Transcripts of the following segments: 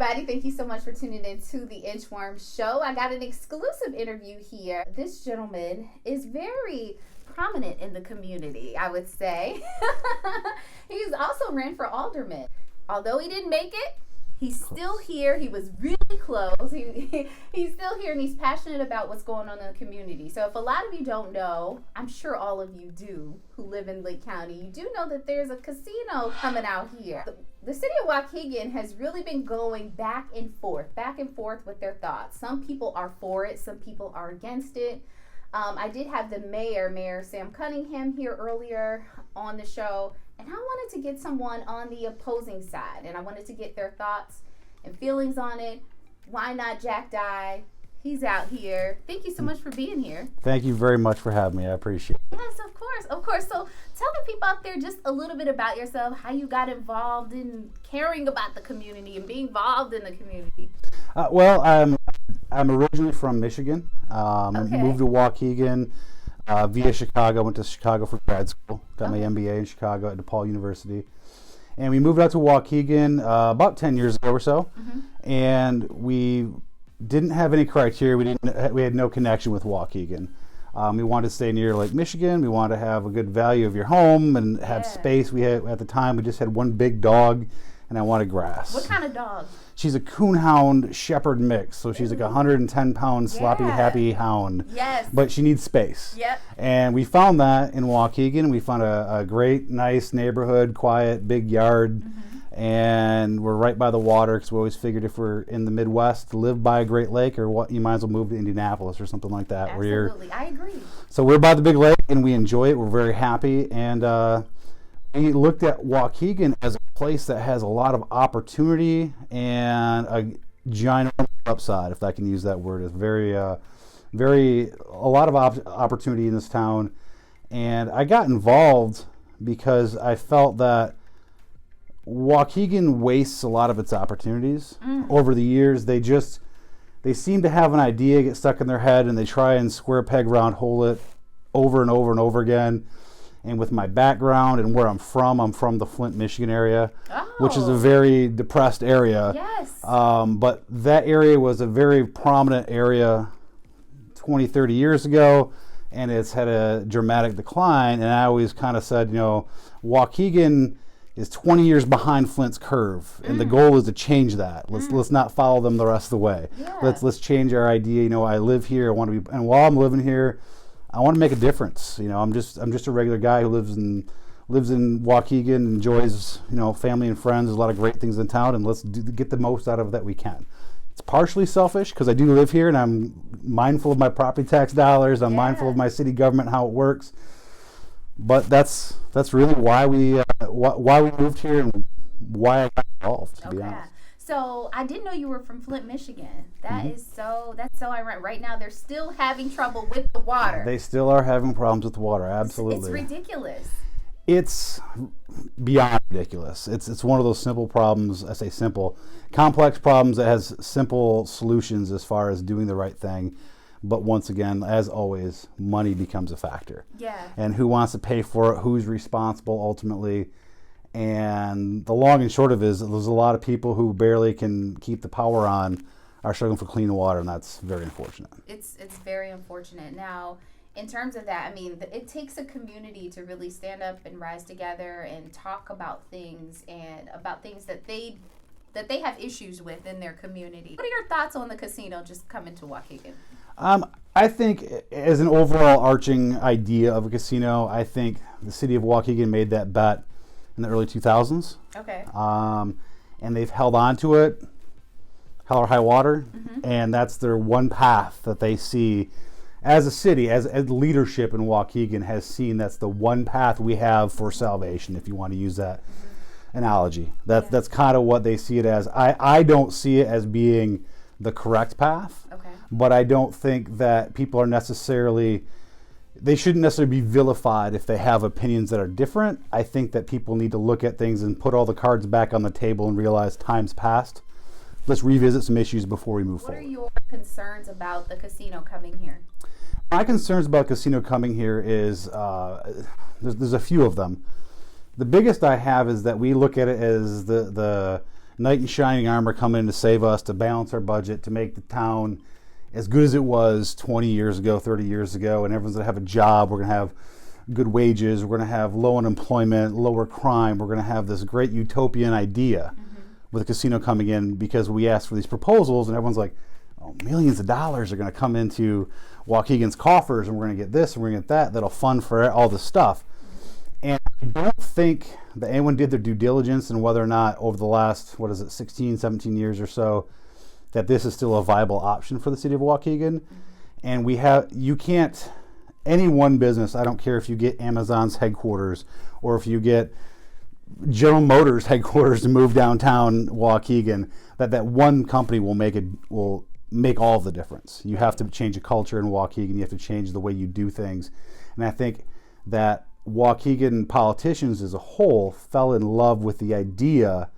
everybody. Thank you so much for tuning in to the Inchworm Show. I got an exclusive interview here. This gentleman is very prominent in the community, I would say. He's also ran for alderman. Although he didn't make it, he's still here. He was really close. He's still here, and he's passionate about what's going on in the community. So if a lot of you don't know, I'm sure all of you do who live in Lake County, you do know that there's a casino coming out here. The City of Waukegan has really been going back and forth with their thoughts. Some people are for it. Some people are against it. I did have the Mayor Sam Cunningham here earlier on the show, and I wanted to get someone on the opposing side, and I wanted to get their thoughts and feelings on it. Why not Jack Dye? He's out here. Thank you so much for being here. Thank you very much for having me. I appreciate it. Yes, of course. So tell the people out there just a little bit about yourself, how you got involved in caring about the community and being involved in the community. Well, I'm originally from Michigan. Moved to Waukegan via Chicago. Went to Chicago for grad school. Got my MBA in Chicago at DePaul University. And we moved out to Waukegan about 10 years ago or so. And we didn't have any criteria. We had no connection with Waukegan. We wanted to stay near Lake Michigan. We wanted to have a good value of your home and have space. We had, at the time, we just had one big dog, and I wanted grass. What kind of dog? She's a coonhound shepherd mix, so she's like a 110-pound sloppy happy hound. Yes. But she needs space. Yep. And we found that in Waukegan. We found a great, nice neighborhood, quiet, big yard. And we're right by the water, because we always figured if we're in the Midwest to live by a Great Lake, or what, you might as well move to Indianapolis or something like that. Absolutely, I agree. So we're by the big lake, and we enjoy it. We're very happy, and we looked at Waukegan as a place that has a lot of opportunity and a giant upside, if I can use that word. It's a lot of opportunity in this town, and I got involved because I felt that Waukegan wastes a lot of its opportunities. Over the years. They seem to have an idea, get stuck in their head, and they try and square peg round hole it over and over and over again. And with my background and where I'm from the Flint, Michigan area, which is a very depressed area. Yes. But that area was a very prominent area 20, 30 years ago, and it's had a dramatic decline. And I always kind of said, Waukegan is 20 years behind Flint's curve, and the goal is to change that. Let's not follow them the rest of the way. Yeah. Let's change our idea. I live here. I want to be, and while I'm living here, I want to make a difference. I'm just a regular guy who lives in Waukegan, enjoys family and friends. There's a lot of great things in town, and let's get the most out of it that we can. It's partially selfish because I do live here, and I'm mindful of my property tax dollars. I'm mindful of my city government, how it works. But that's really why we moved here and why I got involved, to be honest. So I didn't know you were from Flint, Michigan. That's so ironic. Right now they're still having trouble with the water. They still are having problems with the water, absolutely. It's ridiculous. It's beyond ridiculous. It's one of those simple problems. I say simple, complex problems that has simple solutions as far as doing the right thing. But once again, as always, money becomes a factor. Yeah. And who wants to pay for it? Who's responsible ultimately? And the long and short of it is, there's a lot of people who barely can keep the power on, are struggling for clean water, and that's very unfortunate. It's very unfortunate. Now, in terms of that, it takes a community to really stand up and rise together and talk about things that they have issues with in their community. What are your thoughts on the casino just coming to Waukegan? I think as an overall arching idea of a casino, I think the city of Waukegan made that bet in the early 2000s. Okay. And they've held on to it, hell or high water, and that's their one path that they see as a city, as leadership in Waukegan has seen. That's the one path we have for salvation, if you want to use that analogy. That's kind of what they see it as. I don't see it as being the correct path. Okay. But I don't think that people are they shouldn't necessarily be vilified if they have opinions that are different. I think that people need to look at things and put all the cards back on the table and realize time's passed. Let's revisit some issues before we move forward. What are your concerns about the casino coming here? My concerns about casino coming here is, there's a few of them. The biggest I have is that we look at it as the knight in shining armor coming in to save us, to balance our budget, to make the town as good as it was 20 years ago, 30 years ago, and everyone's going to have a job. We're going to have good wages. We're going to have low unemployment, lower crime. We're going to have this great utopian idea with a casino coming in, because we asked for these proposals and everyone's like, oh, millions of dollars are going to come into Waukegan's coffers, and we're going to get this and we're going to get that. That'll fund for all this stuff. And I don't think that anyone did their due diligence and whether or not over the last, 16, 17 years or so, that this is still a viable option for the city of Waukegan. And you can't, any one business, I don't care if you get Amazon's headquarters or if you get General Motors headquarters to move downtown Waukegan, that one company will make all of the difference. You have to change the culture in Waukegan. You have to change the way you do things. And I think that Waukegan politicians as a whole fell in love with the idea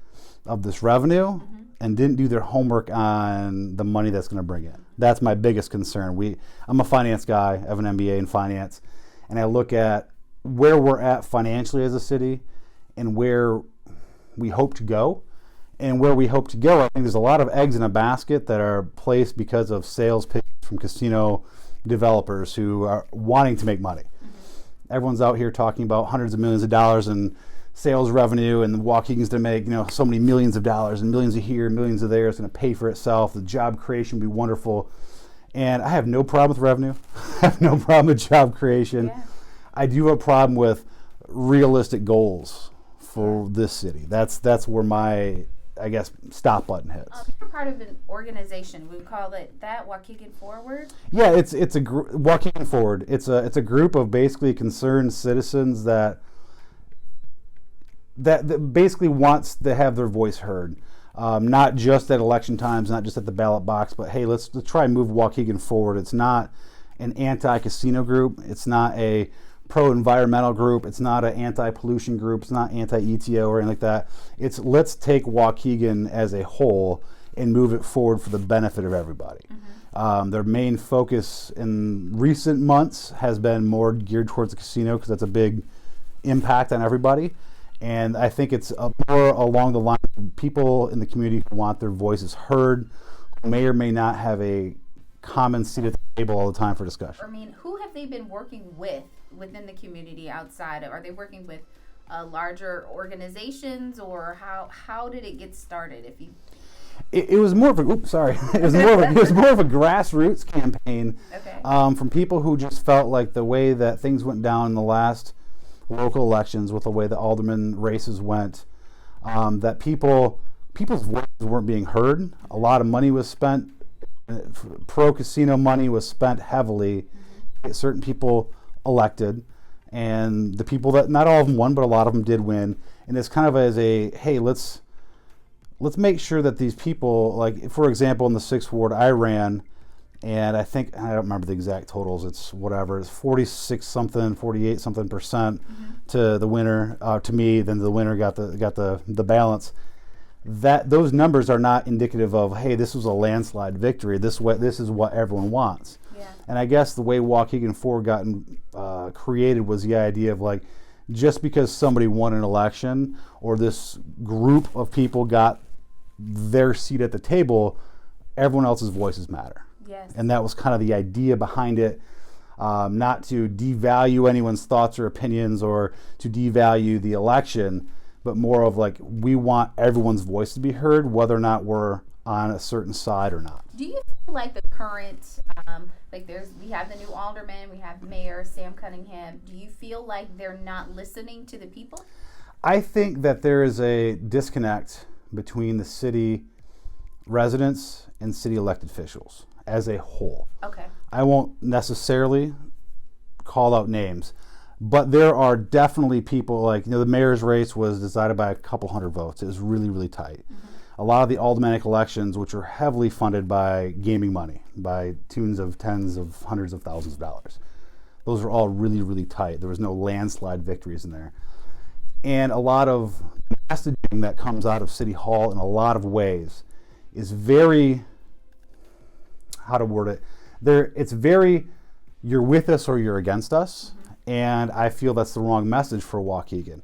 of this revenue and didn't do their homework on the money that's going to bring in. That's my biggest concern. I'm a finance guy. I have an MBA in finance. And I look at where we're at financially as a city and where we hope to go. And where we hope to go, I think there's a lot of eggs in a basket that are placed because of sales pitches from casino developers who are wanting to make money. Everyone's out here talking about hundreds of millions of dollars in sales revenue, and Waukegan's going to make so many millions of dollars, and millions of here, millions of there. It's going to pay for itself. The job creation will be wonderful. And I have no problem with revenue. I have no problem with job creation. Yeah. I do have a problem with realistic goals for this city. That's where my, I guess, stop button hits. You're part of an organization. We call it that Waukegan Forward. Yeah, it's a Waukegan Forward. It's a group of basically concerned citizens that basically wants to have their voice heard, not just at election times, not just at the ballot box, but hey, let's try and move Waukegan forward. It's not an anti-casino group. It's not a pro-environmental group. It's not an anti-pollution group. It's not anti-ETO or anything like that. It's let's take Waukegan as a whole and move it forward for the benefit of everybody. Their main focus in recent months has been more geared towards the casino because that's a big impact on everybody. And I think it's more along the line of people in the community who want their voices heard, who may or may not have a common seat at the table all the time for discussion. I mean, who have they been working with within the community outside? Are they working with larger organizations, or how did it get started? It was more of a it was more of a grassroots campaign from people who just felt like the way that things went down in the last local elections, with the way the alderman races went, that people's voices weren't being heard. A lot of money was spent, pro-casino money was spent heavily to get certain people elected, and the people that, not all of them won, but a lot of them did win. And it's kind of as a, hey, let's make sure that these people, like, for example, in the 6th Ward I ran, and I think, I don't remember the exact totals, it's 46 something, 48 something percent to the winner, to me, then the winner got the balance. That those numbers are not indicative of, hey, this was a landslide victory. This is what everyone wants. Yeah. And I guess the way Waukegan Forward got created was the idea of, like, just because somebody won an election or this group of people got their seat at the table, everyone else's voices matter. Yes. And that was kind of the idea behind it, not to devalue anyone's thoughts or opinions or to devalue the election, but more of like, we want everyone's voice to be heard, whether or not we're on a certain side or not. Do you feel like the current, we have the new alderman, we have Mayor Sam Cunningham, do you feel like they're not listening to the people? I think that there is a disconnect between the city residents and city elected officials as a whole. Okay. I won't necessarily call out names, but there are definitely people, like, the mayor's race was decided by a couple hundred votes. It was really, really tight. A lot of the aldermanic elections, which were heavily funded by gaming money, by tunes of tens of hundreds of thousands of dollars, those were all really, really tight. There was no landslide victories in there. And a lot of messaging that comes out of City Hall in a lot of ways is very, how to word it, it's very, you're with us or you're against us. And I feel that's the wrong message for Waukegan.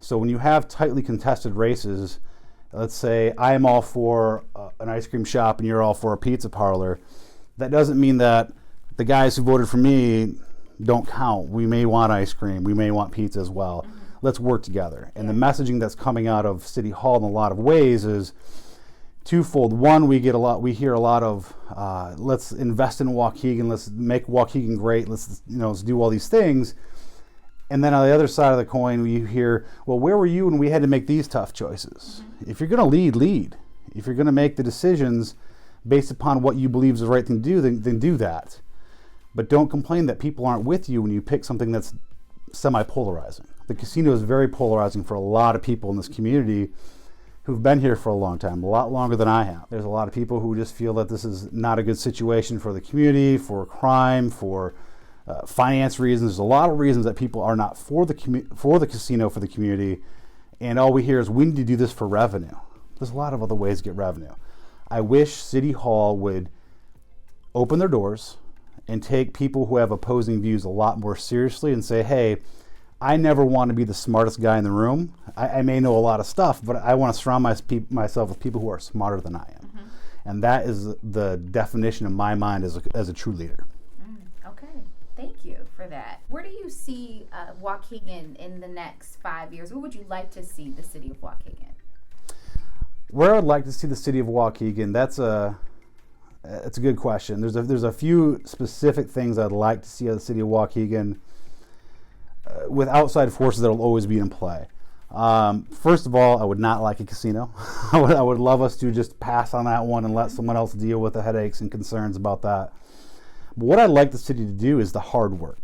So when you have tightly contested races, let's say I am all for an ice cream shop and you're all for a pizza parlor. That doesn't mean that the guys who voted for me don't count. We may want ice cream. We may want pizza as well. Mm-hmm. Let's work together. And the messaging that's coming out of City Hall in a lot of ways is twofold. One, we hear a lot of let's invest in Waukegan. Let's make Waukegan great. Let's do all these things. And then on the other side of the coin, we hear, well, where were you when we had to make these tough choices? Mm-hmm. If you're going to lead. If you're going to make the decisions based upon what you believe is the right thing to do, then do that. But don't complain that people aren't with you when you pick something that's semi-polarizing. The casino is very polarizing for a lot of people in this community who've been here for a long time, a lot longer than I have. There's a lot of people who just feel that this is not a good situation for the community, for crime, for finance reasons. There's a lot of reasons that people are not for the casino, for the community, and all we hear is we need to do this for revenue. There's a lot of other ways to get revenue. I wish City Hall would open their doors and take people who have opposing views a lot more seriously and say, hey, I never want to be the smartest guy in the room. I may know a lot of stuff, but I want to surround myself with people who are smarter than I am. Mm-hmm. And that is the definition in my mind as a true leader. Okay. Thank you for that. Where do you see Waukegan in the next 5 years? What would you like to see the city of Waukegan? Where I'd like to see the city of Waukegan, that's a good question. There's a few specific things I'd like to see out of the city of Waukegan with outside forces that will always be in play. First of all, I would not like a casino. I would love us to just pass on that one and let someone else deal with the headaches and concerns about that. But what I'd like the city to do is the hard work.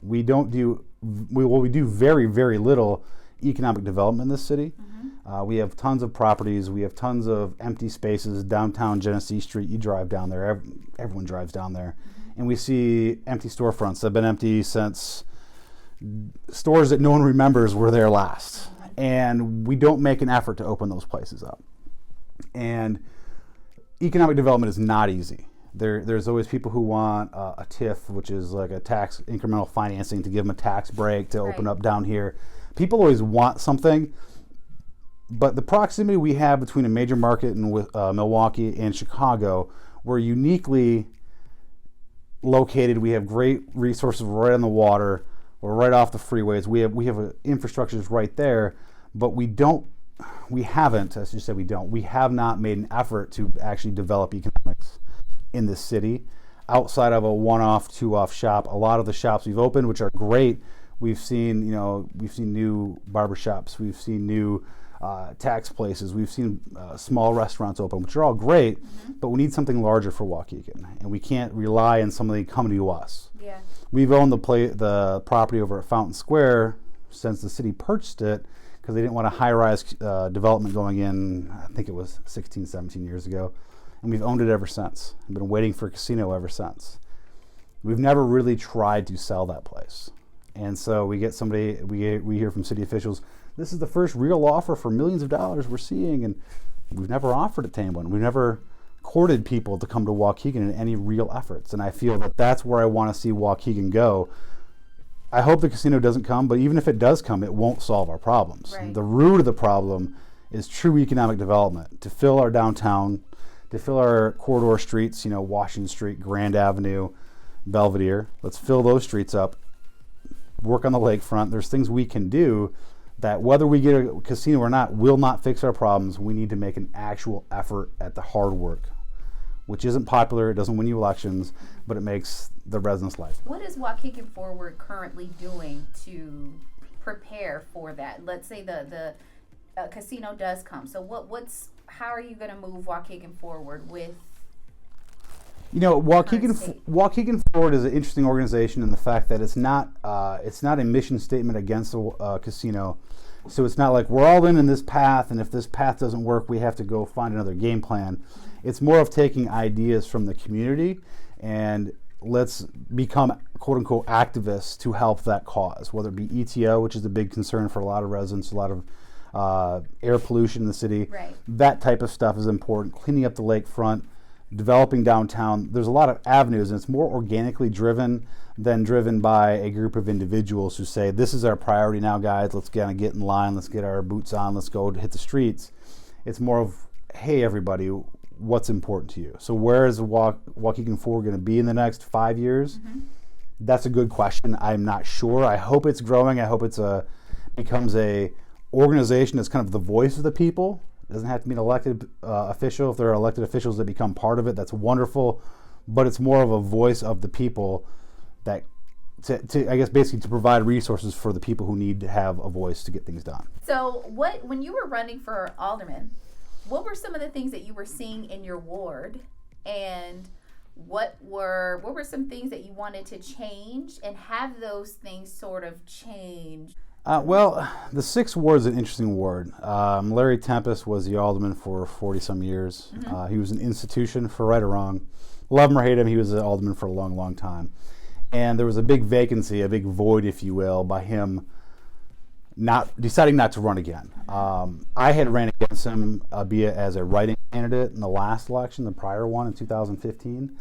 We do very, very little economic development in this city. Mm-hmm. We have tons of properties. We have tons of empty spaces. Downtown Genesee Street, you drive down there. Everyone drives down there. Mm-hmm. And we see empty storefronts that have been empty since stores that no one remembers were there last. And we don't make an effort to open those places up. And economic development is not easy. There's always people who want a TIF, which is like a tax incremental financing to give them a tax break to open up down here. People always want something, but the proximity we have between a major market in Milwaukee and Chicago, we're uniquely located. We have great resources right on the water. We're right off the freeways. We have infrastructures right there, but we have not made an effort to actually develop economics in this city outside of a one-off, two-off shop. A lot of the shops we've opened, which are great, we've seen new barbershops, we've seen new tax places, we've seen small restaurants open, which are all great, mm-hmm. but we need something larger for Waukegan, and we can't rely on somebody coming to us. Yeah. We've owned the property over at Fountain Square since the city purchased it because they didn't want a high-rise development going in, I think it was 16, 17 years ago. And we've owned it ever since. I've been waiting for a casino ever since. We've never really tried to sell that place. And so we get somebody, we hear from city officials, this is the first real offer for millions of dollars we're seeing, and we've never offered it to anyone. We've never courted people to come to Waukegan in any real efforts. And I feel that that's where I want to see Waukegan go. I hope the casino doesn't come, but even if it does come, it won't solve our problems. Right. The root of the problem is true economic development, to fill our downtown, to fill our corridor streets, Washington Street, Grand Avenue, Belvedere. Let's fill those streets up, work on the lakefront. There's things we can do that, whether we get a casino or not, will not fix our problems. We need to make an actual effort at the hard work, which isn't popular. It doesn't win you elections, but it makes the residents' life. What is Waukegan Forward currently doing to prepare for that? Let's say the casino does come. So how are you going to move Waukegan Forward with? Waukegan Forward is an interesting organization in the fact that it's not a mission statement against a casino. So it's not like we're all in this path, and if this path doesn't work, we have to go find another game plan. It's more of taking ideas from the community and let's become quote unquote activists to help that cause, whether it be ETO, which is a big concern for a lot of residents, a lot of air pollution in the city. Right. That type of stuff is important. Cleaning up the lakefront, developing downtown. There's a lot of avenues, and it's more organically driven than driven by a group of individuals who say, this is our priority now, guys. Let's kind of get in line. Let's get our boots on. Let's go hit the streets. It's more of, hey, everybody, what's important to you? So where is Waukegan Forward going to be in the next 5 years? Mm-hmm. That's a good question. I'm not sure. I hope it's growing. I hope it's becomes a organization that's kind of the voice of the people. It doesn't have to be an elected official. If there are elected officials that become part of it, that's wonderful. But it's more of a voice of the people that, I guess, basically to provide resources for the people who need to have a voice to get things done. So when you were running for alderman, what were some of the things that you were seeing in your ward, and what were some things that you wanted to change, and have those things sort of change? Well, the 6th ward is an interesting ward. Larry Tempest was the alderman for 40-some years. Mm-hmm. He was an institution, for right or wrong. Love him or hate him, he was an alderman for a long, long time. And there was a big vacancy, a big void, if you will, by him deciding not to run again. I had ran against him, albeit as a writing candidate in the last election, the prior one in 2015.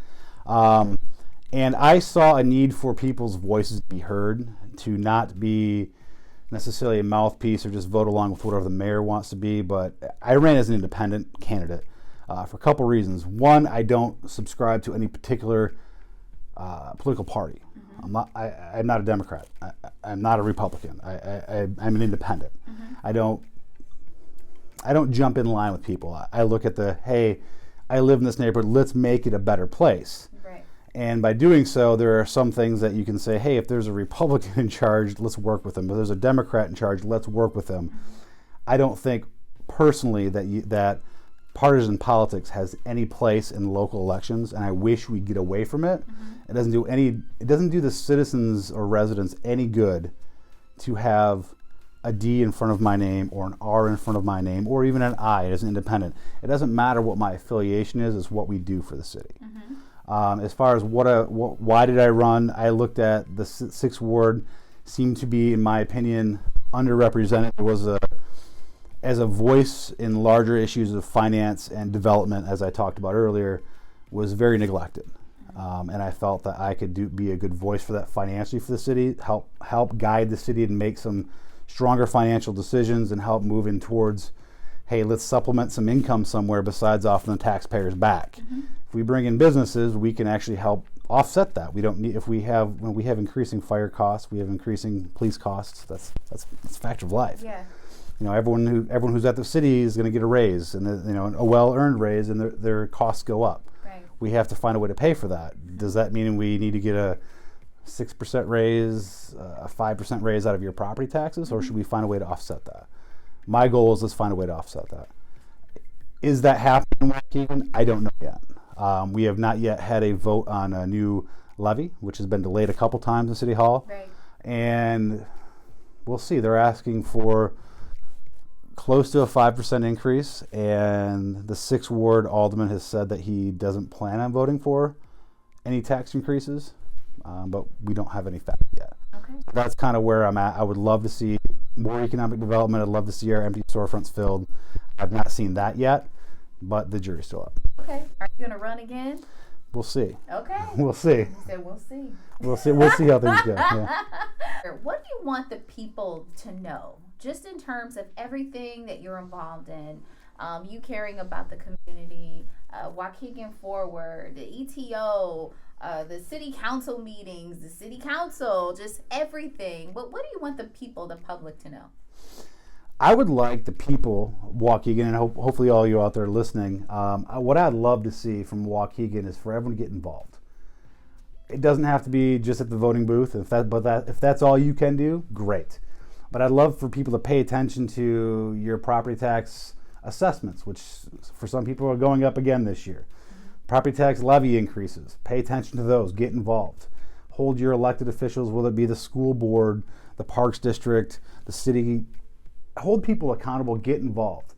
And I saw a need for people's voices to be heard, to not be necessarily a mouthpiece or just vote along with whatever the mayor wants to be. But I ran as an independent candidate for a couple reasons. One, I don't subscribe to any particular political party. Mm-hmm. I'm not a Democrat. I'm not a Republican. I'm an independent. Mm-hmm. I don't jump in line with people. I look at hey, I live in this neighborhood. Let's make it a better place. Right. And by doing so, there are some things that you can say, hey, if there's a Republican in charge, let's work with them. If there's a Democrat in charge, let's work with them. Mm-hmm. I don't think personally that partisan politics has any place in local elections, and I wish we'd get away from it. Mm-hmm. It doesn't do the citizens or residents any good to have a D in front of my name or an R in front of my name or even an I as an independent. It doesn't matter what my affiliation is, it's what we do for the city. Mm-hmm. As far as why did I run, I looked at the 6th ward, seemed to be, in my opinion, underrepresented. It was as a voice in larger issues of finance and development, as I talked about earlier, was very neglected. And I felt that I could be a good voice for that financially for the city, help guide the city and make some stronger financial decisions and help move in towards, hey, let's supplement some income somewhere besides off the taxpayers' back. Mm-hmm. If we bring in businesses, we can actually help offset that. We don't need, when we have increasing fire costs, we have increasing police costs. That's a fact of life. Yeah. Everyone who's at the city is going to get a raise, and a well-earned raise, and their costs go up. Right. We have to find a way to pay for that. Does that mean we need to get a 6% raise, a 5% raise out of your property taxes, mm-hmm. or should we find a way to offset that? My goal is let's find a way to offset that. Is that happening in Waukegan? I don't know yet. We have not yet had a vote on a new levy, which has been delayed a couple times in City Hall. Right. And we'll see. They're asking for close to a 5% increase, and the 6th ward alderman has said that he doesn't plan on voting for any tax increases, but we don't have any facts yet. Okay. That's kind of where I'm at. I would love to see more economic development. I'd love to see our empty storefronts filled. I've not seen that yet, but the jury's still up. Okay. Are you going to run again? We'll see. Okay. We'll see. You said we'll see. We'll see. We'll see how things go. Yeah. What do you want the people to know, just in terms of everything that you're involved in? You caring about the community, Waukegan Forward, the ETO, the city council meetings, the city council, just everything. What do you want the people, the public, to know? I would like the people, Waukegan, and hopefully all you out there listening, what I'd love to see from Waukegan is for everyone to get involved. It doesn't have to be just at the voting booth. If that's all you can do, great. But I'd love for people to pay attention to your property tax assessments, which for some people are going up again this year. Property tax levy increases. Pay attention to those. Get involved. Hold your elected officials, whether it be the school board, the parks district, the city. Hold people accountable. Get involved.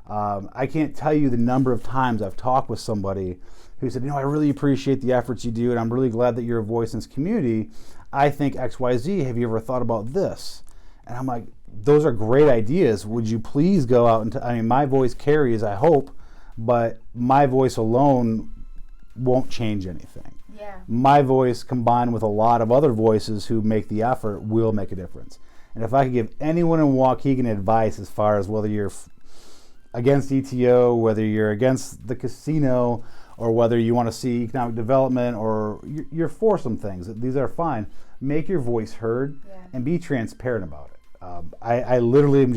I can't tell you the number of times I've talked with somebody who said, I really appreciate the efforts you do, and I'm really glad that you're a voice in this community. I think XYZ. Have you ever thought about this? And I'm like, those are great ideas. Would you please go out and my voice carries, I hope, but my voice alone won't change anything. Yeah. My voice combined with a lot of other voices who make the effort will make a difference. And if I could give anyone in Waukegan advice as far as whether you're against ETO, whether you're against the casino, or whether you want to see economic development, or you're for some things. These are fine. Make your voice heard and be transparent about it. I literally am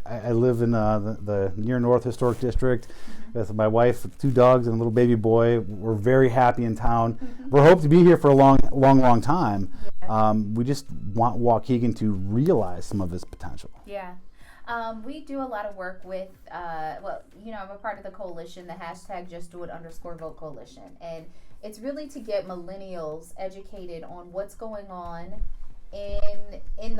I live in the near North Historic District with my wife, with 2 dogs and a little baby boy. We're very happy in town. We're hoping to be here for a long time. We just want Waukegan to realize some of its potential. Yeah. We do a lot of work with, I'm a part of the coalition, the hashtag JustDoIt_Vote coalition. And it's really to get millennials educated on what's going on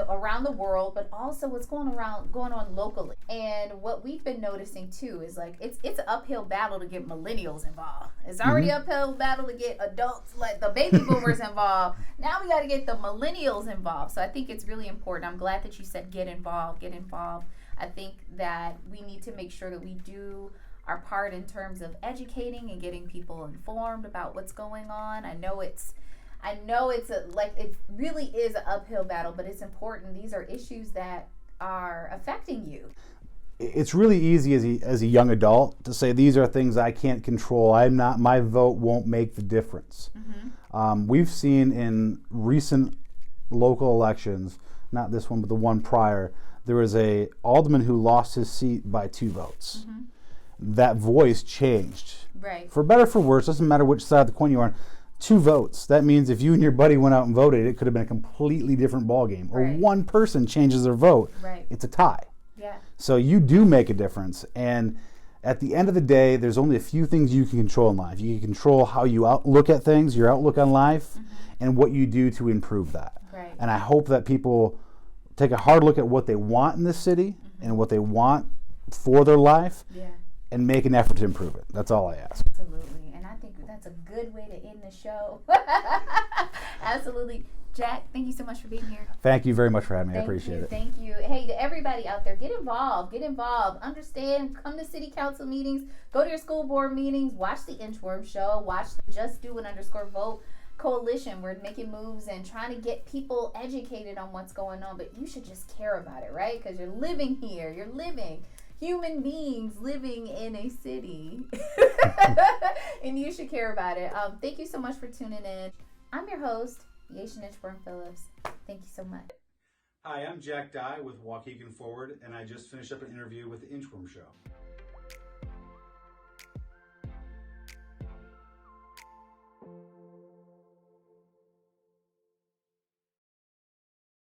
around the world, but also what's going on locally. And what we've been noticing too is like it's an uphill battle to get millennials involved. It's already uphill battle to get adults like the baby boomers involved. Now we got to get the millennials involved. So I think it's really important. I'm glad that you said get involved. I think that we need to make sure that we do our part in terms of educating and getting people informed about what's going on. I know it really is an uphill battle, but it's important. These are issues that are affecting you. It's really easy as a young adult to say these are things I can't control. My vote won't make the difference. We've seen in recent local elections, not this one, but the one prior, there was a alderman who lost his seat by 2 votes. That voice changed. Right. For better or for worse, doesn't matter which side of the coin you're on. 2 votes. That means if you and your buddy went out and voted, it could have been a completely different ballgame. Or one person changes their vote, it's a tie. Yeah. So you do make a difference. And at the end of the day, there's only a few things you can control in life. You can control how you look at things, your outlook on life, and what you do to improve that. Right. And I hope that people take a hard look at what they want in this city and what they want for their life and make an effort to improve it. That's all I ask. Absolutely. And I think that's a good way to end the show. Absolutely. Jack, thank you so much for being here. Thank you very much for having me. I appreciate it. Thank you. Hey, to everybody out there, get involved. Understand, come to city council meetings, go to your school board meetings, watch the Inchworm show, watch the JustDoIt_Vote coalition. We're making moves and trying to get people educated on what's going on, but you should just care about it, right? Because you're living here. You're living. Human beings living in a city. And you should care about it. Thank you so much for tuning in. I'm your host, Yashin Inchworm Phillips. Thank you so much. Hi, I'm Jack Dye with Waukegan Forward, and I just finished up an interview with the Inchworm show.